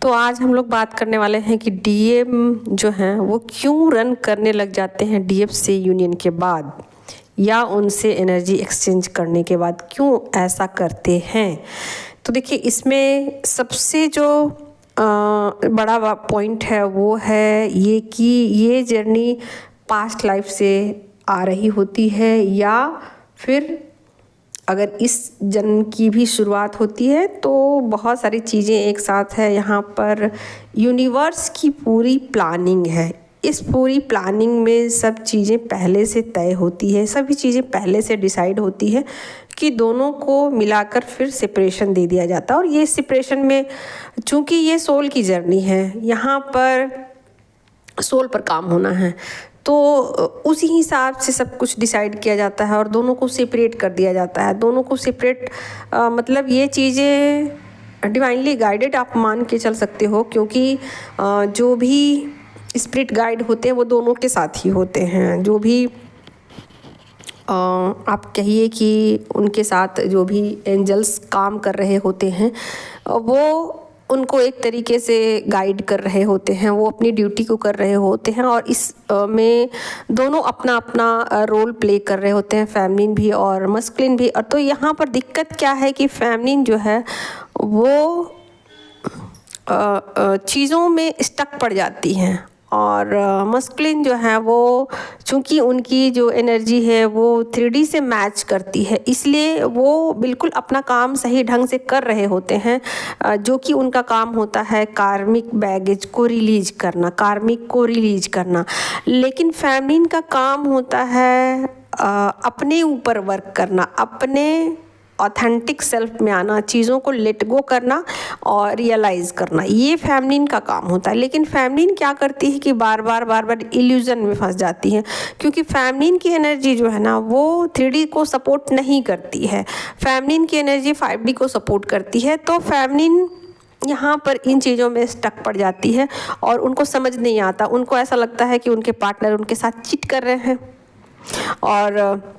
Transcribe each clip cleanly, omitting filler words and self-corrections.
तो आज हम लोग बात करने वाले हैं कि डीएम जो हैं वो क्यों रन करने लग जाते हैं डीएफ से यूनियन के बाद, या उनसे एनर्जी एक्सचेंज करने के बाद क्यों ऐसा करते हैं। तो देखिए, इसमें सबसे जो बड़ा पॉइंट है वो है ये कि ये जर्नी पास्ट लाइफ से आ रही होती है, या फिर अगर इस जन्म की भी शुरुआत होती है तो बहुत सारी चीज़ें एक साथ है। यहाँ पर यूनिवर्स की पूरी प्लानिंग है। इस पूरी प्लानिंग में सब चीज़ें पहले से तय होती है, सभी चीज़ें पहले से डिसाइड होती है कि दोनों को मिलाकर फिर सेपरेशन दे दिया जाता है। और ये सेपरेशन में चूँकि ये सोल की जर्नी है, यहाँ पर सोल पर काम होना है, तो उसी हिसाब से सब कुछ डिसाइड किया जाता है और दोनों को सेपरेट कर दिया जाता है। दोनों को सेपरेट मतलब ये चीज़ें डिवाइनली गाइडेड आप मान के चल सकते हो, क्योंकि जो भी स्पिरिट गाइड होते हैं वो दोनों के साथ ही होते हैं। जो भी आप कहिए कि उनके साथ जो भी एंजल्स काम कर रहे होते हैं वो उनको एक तरीके से गाइड कर रहे होते हैं, वो अपनी ड्यूटी को कर रहे होते हैं। और इस में दोनों अपना अपना रोल प्ले कर रहे होते हैं, फेमिनिन भी और मस्कुलिन भी। और तो यहाँ पर दिक्कत क्या है कि फेमिनिन जो है वो चीज़ों में स्टक पड़ जाती हैं, और मस्कुलिन जो है वो चूँकि उनकी जो एनर्जी है वो 3D से मैच करती है, इसलिए वो बिल्कुल अपना काम सही ढंग से कर रहे होते हैं। जो कि उनका काम होता है कार्मिक बैगेज को रिलीज करना, कार्मिक को रिलीज करना। लेकिन फेमिनिन का काम होता है अपने ऊपर वर्क करना, अपने ऑथेंटिक सेल्फ में आना, चीज़ों को लेट गो करना और रियलाइज़ करना, ये फेमिनिन का काम होता है। लेकिन फेमिनिन क्या करती है कि बार बार इल्यूजन में फंस जाती है, क्योंकि फेमिनिन की एनर्जी जो है ना वो 3D को सपोर्ट नहीं करती है, फेमिनिन की एनर्जी 5D को सपोर्ट करती है। तो फेमिनिन यहाँ पर इन चीज़ों में स्टक पड़ जाती है और उनको समझ नहीं आता। उनको ऐसा लगता है कि उनके पार्टनर उनके साथ चीट कर रहे हैं और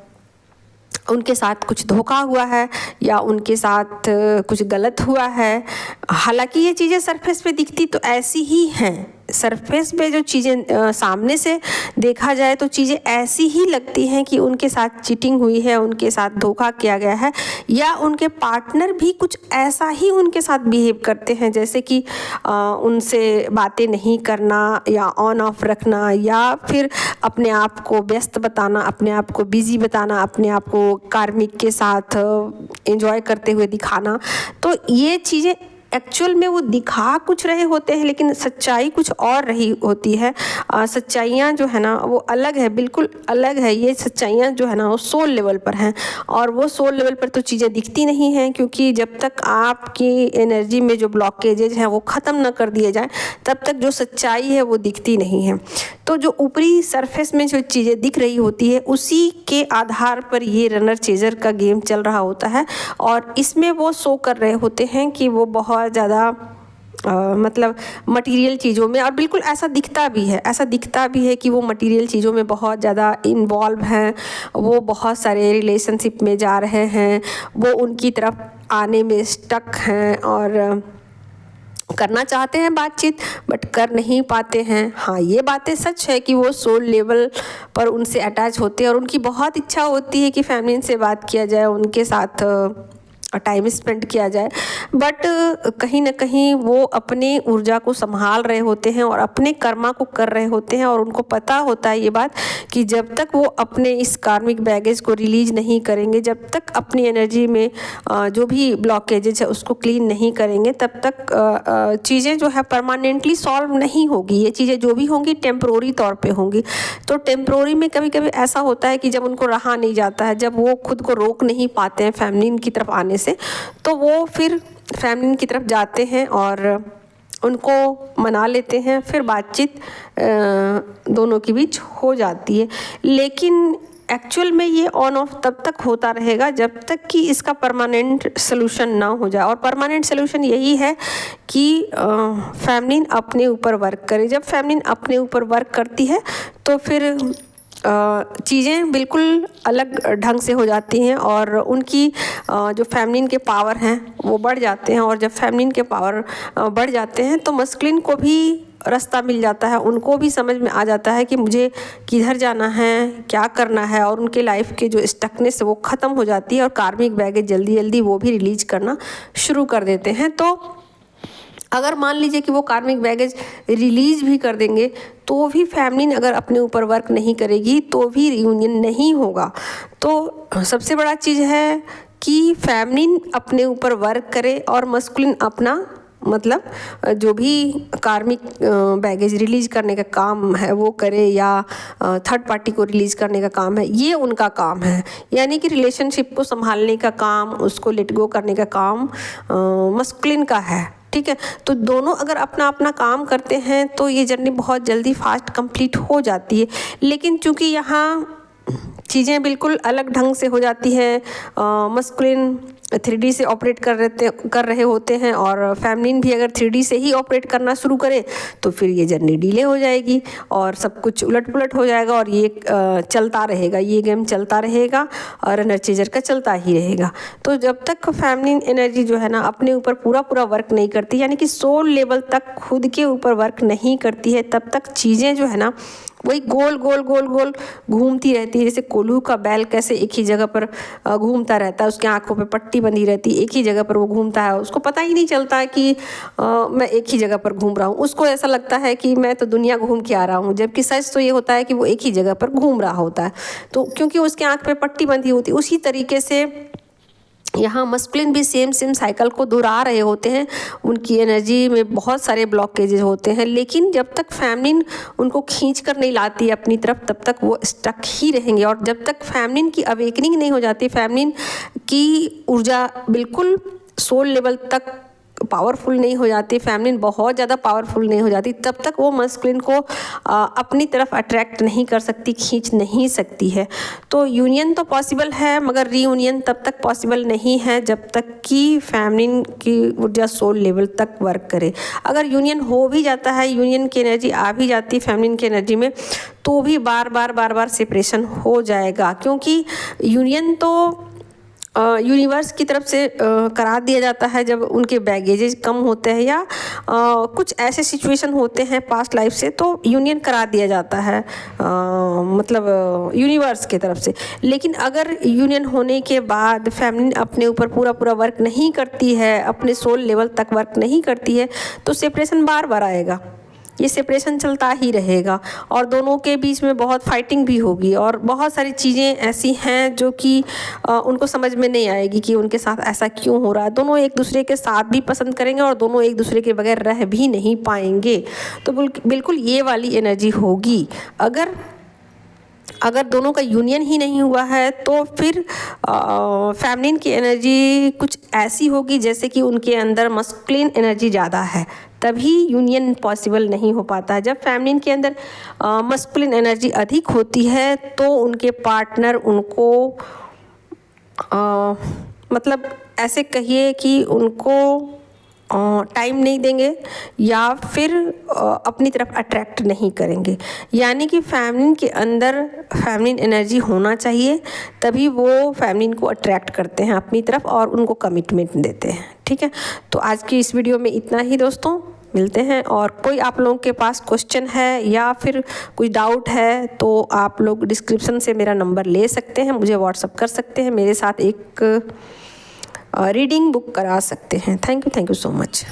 उनके साथ कुछ धोखा हुआ है या उनके साथ कुछ गलत हुआ है। हालांकि ये चीज़ें सरफेस पे दिखती तो ऐसी ही हैं, सरफेस पे जो चीज़ें सामने से देखा जाए तो चीज़ें ऐसी ही लगती हैं कि उनके साथ चीटिंग हुई है, उनके साथ धोखा किया गया है, या उनके पार्टनर भी कुछ ऐसा ही उनके साथ बिहेव करते हैं, जैसे कि उनसे बातें नहीं करना या ऑन ऑफ रखना, या फिर अपने आप को व्यस्त बताना, अपने आप को बिजी बताना, अपने आप को कार्मिक के साथ एंजॉय करते हुए दिखाना। तो ये चीज़ें एक्चुअल में वो दिखा कुछ रहे होते हैं, लेकिन सच्चाई कुछ और रही होती है। सच्चाइयाँ जो है ना वो अलग है, बिल्कुल अलग है। ये सच्चाइयाँ जो है ना वो सोल लेवल पर हैं, और वो सोल लेवल पर तो चीज़ें दिखती नहीं हैं, क्योंकि जब तक आपकी एनर्जी में जो ब्लॉकेजेज हैं वो ख़त्म ना कर दिए जाएं तब तक जो सच्चाई है वो दिखती नहीं है। तो जो ऊपरी सरफेस में जो चीज़ें दिख रही होती है उसी के आधार पर ये रनर चेजर का गेम चल रहा होता है, और इसमें वो शो कर रहे होते हैं कि वो बहुत ज़्यादा मतलब मटेरियल चीज़ों में, और बिल्कुल ऐसा दिखता भी है, ऐसा दिखता भी है कि वो मटेरियल चीज़ों में बहुत ज़्यादा इन्वॉल्व हैं, वो बहुत सारे रिलेशनशिप में जा रहे हैं, वो उनकी तरफ आने में स्टक हैं और करना चाहते हैं बातचीत बट कर नहीं पाते हैं। हाँ, ये बातें सच है कि वो सोल लेवल पर उनसे अटैच होते हैं और उनकी बहुत इच्छा होती है कि फेमिनिन से बात किया जाए, उनके साथ टाइम स्पेंड किया जाए, बट कहीं ना कहीं वो अपनी ऊर्जा को संभाल रहे होते हैं और अपने कर्मा को कर रहे होते हैं। और उनको पता होता है ये बात कि जब तक वो अपने इस कार्मिक बैगेज को रिलीज नहीं करेंगे, जब तक अपनी एनर्जी में जो भी ब्लॉकेजेज है उसको क्लीन नहीं करेंगे, तब तक चीज़ें जो है परमानेंटली सॉल्व नहीं होगी। ये चीज़ें जो भी होंगी टेम्प्रोरी तौर पे होंगी। तो टेम्प्रोरी में कभी कभी ऐसा होता है कि जब उनको रहा नहीं जाता है, जब वो खुद को रोक नहीं पाते हैं फेमिनिन की तरफ आने से, तो वो फिर फेमिनिन की तरफ जाते हैं और उनको मना लेते हैं, फिर बातचीत दोनों के बीच हो जाती है। लेकिन एक्चुअल में ये ऑन ऑफ तब तक होता रहेगा जब तक कि इसका परमानेंट सोल्यूशन ना हो जाए। और परमानेंट सोल्यूशन यही है कि फेमिनिन अपने ऊपर वर्क करे। जब फेमिनिन अपने ऊपर वर्क करती है तो फिर चीज़ें बिल्कुल अलग ढंग से हो जाती हैं और उनकी जो फेमिनिन के पावर हैं वो बढ़ जाते हैं। और जब फेमिनिन के पावर बढ़ जाते हैं तो मस्कुलिन को भी रास्ता मिल जाता है, उनको भी समझ में आ जाता है कि मुझे किधर जाना है, क्या करना है, और उनके लाइफ के जो स्टकनेस है वो ख़त्म हो जाती है और कार्मिक बैगेज जल्दी जल्दी वो भी रिलीज करना शुरू कर देते हैं। तो अगर मान लीजिए कि वो कार्मिक बैगेज रिलीज भी कर देंगे तो भी फेमिनिन अगर अपने ऊपर वर्क नहीं करेगी तो भी रियूनियन नहीं होगा। तो सबसे बड़ा चीज़ है कि फेमिनिन अपने ऊपर वर्क करे और मस्कुलिन अपना मतलब जो भी कार्मिक बैगेज रिलीज करने का काम है वो करे, या थर्ड पार्टी को रिलीज करने का काम है, ये उनका काम है। यानी कि रिलेशनशिप को संभालने का काम, उसको लेट गो करने का काम मस्कुलिन का है। ठीक है, तो दोनों अगर अपना अपना काम करते हैं तो ये जर्नी बहुत जल्दी फास्ट कंप्लीट हो जाती है। लेकिन चूंकि यहाँ चीज़ें बिल्कुल अलग ढंग से हो जाती हैं, मस्कुलिन 3D से ऑपरेट कर रहे होते हैं और फेमिनिन भी अगर 3D से ही ऑपरेट करना शुरू करे तो फिर ये जर्नी डिले हो जाएगी और सब कुछ उलट पुलट हो जाएगा और ये चलता रहेगा, ये गेम चलता रहेगा और एनर्जाइजर का चलता ही रहेगा। तो जब तक फेमिनिन एनर्जी जो है ना अपने ऊपर पूरा वर्क नहीं करती, यानी कि सोल लेवल तक खुद के ऊपर वर्क नहीं करती है, तब तक चीज़ें जो है ना वही गोल गोल गोल गोल घूमती रहती है। जैसे कोल्हू का बैल कैसे एक ही जगह पर घूमता रहता है, उसके आंखों पे पट्टी बंधी रहती है, एक ही जगह पर वो घूमता है, उसको पता ही नहीं चलता है कि मैं एक ही जगह पर घूम रहा हूँ। उसको ऐसा लगता है कि मैं तो दुनिया घूम के आ रहा हूँ, जबकि सच तो ये होता है कि वो एक ही जगह पर घूम रहा होता है। तो क्योंकि उसके आंख पे पट्टी बंधी होती है, उसी तरीके से यहाँ मस्कुलिन भी सेम साइकिल को दोहरा रहे होते हैं। उनकी एनर्जी में बहुत सारे ब्लॉकेजेस होते हैं, लेकिन जब तक फेमिनिन उनको खींच कर नहीं लाती अपनी तरफ तब तक वो स्टक ही रहेंगे। और जब तक फेमिनिन की अवेकनिंग नहीं हो जाती, फेमिनिन की ऊर्जा बिल्कुल सोल लेवल तक पावरफुल नहीं हो जाती, फेमिनिन बहुत ज़्यादा पावरफुल नहीं हो जाती, तब तक वो मस्कुलिन को अपनी तरफ अट्रैक्ट नहीं कर सकती, खींच नहीं सकती है। तो यूनियन तो पॉसिबल है मगर रीयूनियन तब तक पॉसिबल नहीं है जब तक कि फेमिनिन की ऊर्जा सोल लेवल तक वर्क करे। अगर यूनियन हो भी जाता है, यूनियन की एनर्जी आ भी जाती है फेमिनिन की एनर्जी में, तो भी बार बार सेपरेशन हो जाएगा, क्योंकि यूनियन तो यूनिवर्स की तरफ से करा दिया जाता है जब उनके बैगेजेस कम होते हैं या कुछ ऐसे सिचुएशन होते हैं पास्ट लाइफ से, तो यूनियन करा दिया जाता है मतलब यूनिवर्स की तरफ से। लेकिन अगर यूनियन होने के बाद फेमिनिन अपने ऊपर पूरा वर्क नहीं करती है, अपने सोल लेवल तक वर्क नहीं करती है, तो सेपरेशन बार आएगा, ये सेपरेशन चलता ही रहेगा और दोनों के बीच में बहुत फाइटिंग भी होगी और बहुत सारी चीज़ें ऐसी हैं जो कि उनको समझ में नहीं आएगी कि उनके साथ ऐसा क्यों हो रहा है। दोनों एक दूसरे के साथ भी पसंद करेंगे और दोनों एक दूसरे के बगैर रह भी नहीं पाएंगे। तो बिल्कुल ये वाली एनर्जी होगी। अगर दोनों का यूनियन ही नहीं हुआ है तो फिर फेमिनिन की एनर्जी कुछ ऐसी होगी जैसे कि उनके अंदर मस्कुलिन एनर्जी ज़्यादा है, तभी यूनियन पॉसिबल नहीं हो पाता है। जब फेमिनिन के अंदर मस्कुलिन एनर्जी अधिक होती है तो उनके पार्टनर उनको मतलब ऐसे कहिए कि उनको टाइम नहीं देंगे या फिर अपनी तरफ अट्रैक्ट नहीं करेंगे। यानी कि फेमिनिन के अंदर फेमिनिन एनर्जी होना चाहिए, तभी वो फेमिनिन को अट्रैक्ट करते हैं अपनी तरफ और उनको कमिटमेंट देते हैं। ठीक है, तो आज की इस वीडियो में इतना ही दोस्तों, मिलते हैं। और कोई आप लोगों के पास क्वेश्चन है या फिर कोई डाउट है तो आप लोग डिस्क्रिप्शन से मेरा नंबर ले सकते हैं, मुझे व्हाट्सअप कर सकते हैं, मेरे साथ एक रीडिंग बुक करा सकते हैं। Thank you so much.